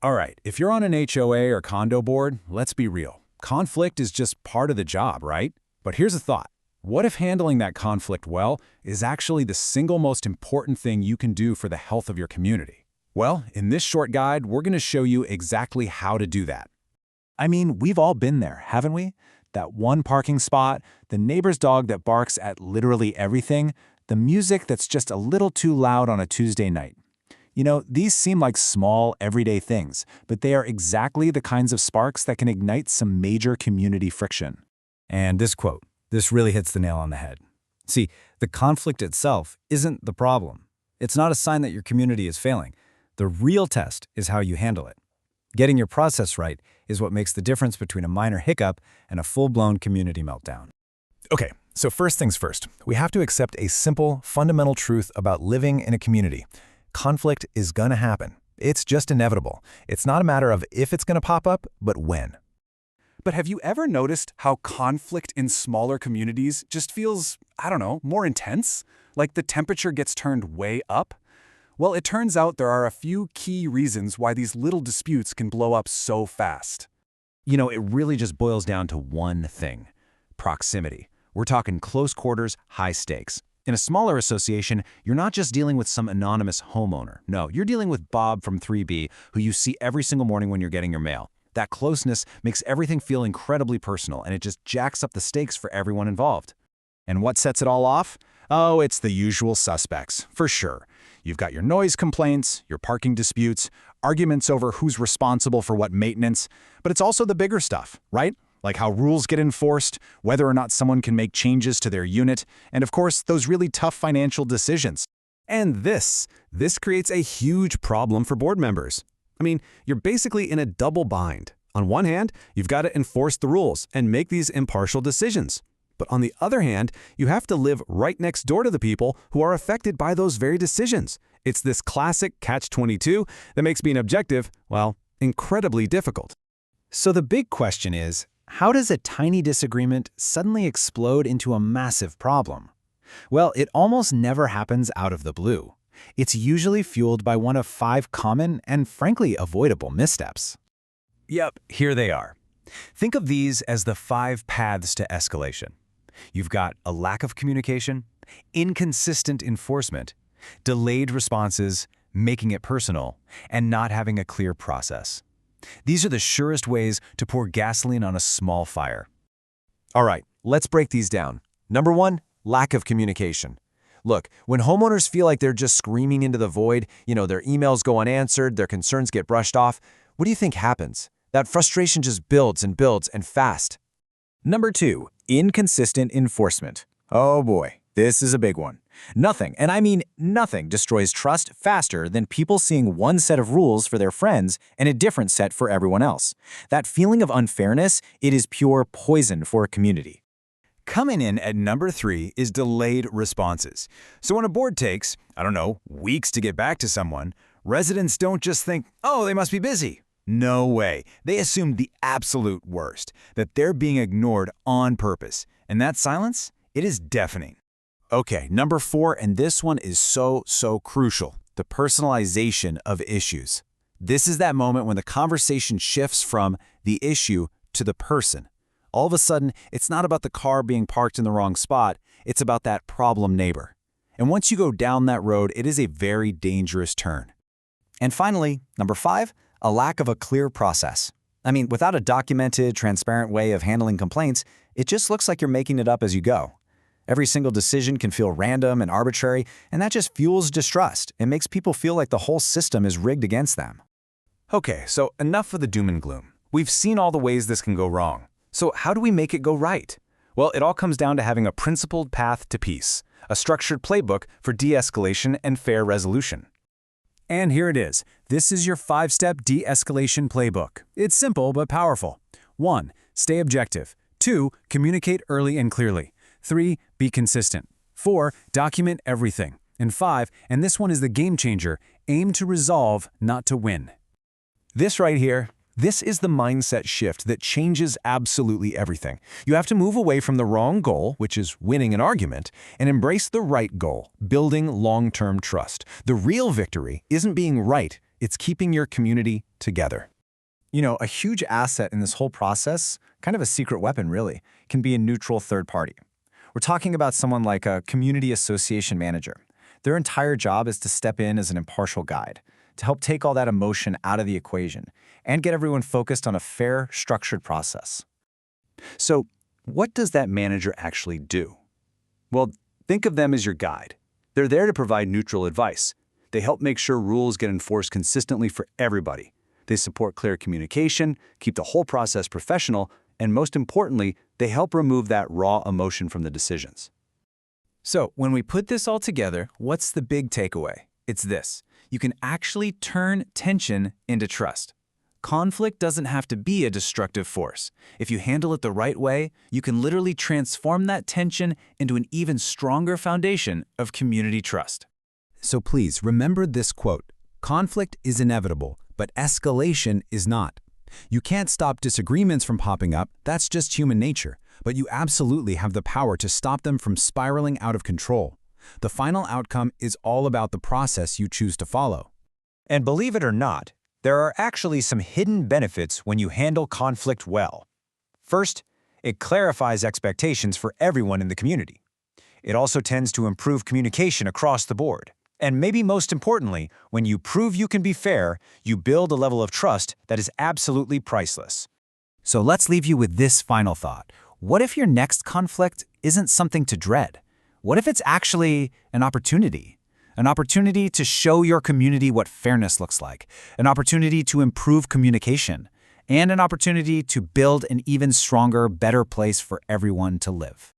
All right, if you're on an HOA or condo board, let's be real. Conflict is just part of the job, right? But here's a thought. What if handling that conflict well is actually the single most important thing you can do for the health of your community? Well, in this short guide, we're going to show you exactly how to do that. I mean, we've all been there, haven't we? That one parking spot, the neighbor's dog that barks at literally everything, the music that's just a little too loud on a Tuesday night. You know, these seem like small, everyday things, but they are exactly the kinds of sparks that can ignite some major community friction. And this quote, this really hits the nail on the head. See, the conflict itself isn't the problem. It's not a sign that your community is failing. The real test is how you handle it. Getting your process right is what makes the difference between a minor hiccup and a full-blown community meltdown. Okay, so first things first, we have to accept a simple, fundamental truth about living in a community. Conflict is gonna happen. It's just inevitable. It's not a matter of if it's gonna pop up, but when. But have you ever noticed how conflict in smaller communities just feels, I don't know, more intense? Like the temperature gets turned way up? Well, it turns out there are a few key reasons why these little disputes can blow up so fast. You know, it really just boils down to one thing: proximity. We're talking close quarters, high stakes. In a smaller association, you're not just dealing with some anonymous homeowner. No, you're dealing with Bob from 3B, who you see every single morning when you're getting your mail. That closeness makes everything feel incredibly personal, and it just jacks up the stakes for everyone involved. And what sets it all off? Oh, it's the usual suspects, for sure. You've got your noise complaints, your parking disputes, arguments over who's responsible for what maintenance, but it's also the bigger stuff, right? Like how rules get enforced, whether or not someone can make changes to their unit, and of course, those really tough financial decisions. And this creates a huge problem for board members. I mean, you're basically in a double bind. On one hand, you've got to enforce the rules and make these impartial decisions. But on the other hand, you have to live right next door to the people who are affected by those very decisions. It's this classic catch-22 that makes being objective, well, incredibly difficult. So the big question is, how does a tiny disagreement suddenly explode into a massive problem? Well, it almost never happens out of the blue. It's usually fueled by one of 5 common and frankly avoidable missteps. Yep, here they are. Think of these as the 5 paths to escalation. You've got a lack of communication, inconsistent enforcement, delayed responses, making it personal, and not having a clear process. These are the surest ways to pour gasoline on a small fire. All right, let's break these down. Number 1, lack of communication. Look, when homeowners feel like they're just screaming into the void, their emails go unanswered, their concerns get brushed off, what do you think happens? That frustration just builds and builds and fast. Number 2, inconsistent enforcement. Oh boy, this is a big one. Nothing, and I mean nothing, destroys trust faster than people seeing one set of rules for their friends and a different set for everyone else. That feeling of unfairness, it is pure poison for a community. Coming in at number 3 is delayed responses. So when a board takes, weeks to get back to someone, residents don't just think, oh, they must be busy. No way. They assume the absolute worst, that they're being ignored on purpose. And that silence, it is deafening. Okay, number 4, and this one is so crucial: the personalization of issues. This is that moment when the conversation shifts from the issue to the person. All of a sudden, it's not about the car being parked in the wrong spot, it's about that problem neighbor. And once you go down that road, it is a very dangerous turn. And finally, number 5, a lack of a clear process. I mean, without a documented, transparent way of handling complaints, it just looks like you're making it up as you go. Every single decision can feel random and arbitrary, and that just fuels distrust. It makes people feel like the whole system is rigged against them. Okay, so enough of the doom and gloom. We've seen all the ways this can go wrong. So how do we make it go right? Well, it all comes down to having a principled path to peace, a structured playbook for de-escalation and fair resolution. And here it is. This is your 5-step de-escalation playbook. It's simple but powerful. 1. Stay objective. 2. Communicate early and clearly. 3. Be consistent. 4. Document everything. And 5, and this one is the game changer, aim to resolve, not to win. This right here, this is the mindset shift that changes absolutely everything. You have to move away from the wrong goal, which is winning an argument, and embrace the right goal, building long-term trust. The real victory isn't being right, It's keeping your community together. You know, a huge asset in this whole process, kind of a secret weapon really, can be a neutral third party. We're talking about someone like a community association manager. Their entire job is to step in as an impartial guide, to help take all that emotion out of the equation and get everyone focused on a fair, structured process. So, what does that manager actually do? Well, think of them as your guide. They're there to provide neutral advice. They help make sure rules get enforced consistently for everybody. They support clear communication, keep the whole process professional, and most importantly, they help remove that raw emotion from the decisions. So, when we put this all together, what's the big takeaway? It's this: you can actually turn tension into trust. Conflict doesn't have to be a destructive force. If you handle it the right way, you can literally transform that tension into an even stronger foundation of community trust. So please remember this quote: conflict is inevitable, but escalation is not. You can't stop disagreements from popping up, that's just human nature, but you absolutely have the power to stop them from spiraling out of control. The final outcome is all about the process you choose to follow. And believe it or not, there are actually some hidden benefits when you handle conflict well. First, it clarifies expectations for everyone in the community. It also tends to improve communication across the board. And maybe most importantly, when you prove you can be fair, you build a level of trust that is absolutely priceless. So let's leave you with this final thought. What if your next conflict isn't something to dread? What if it's actually an opportunity? An opportunity to show your community what fairness looks like, an opportunity to improve communication, and an opportunity to build an even stronger, better place for everyone to live.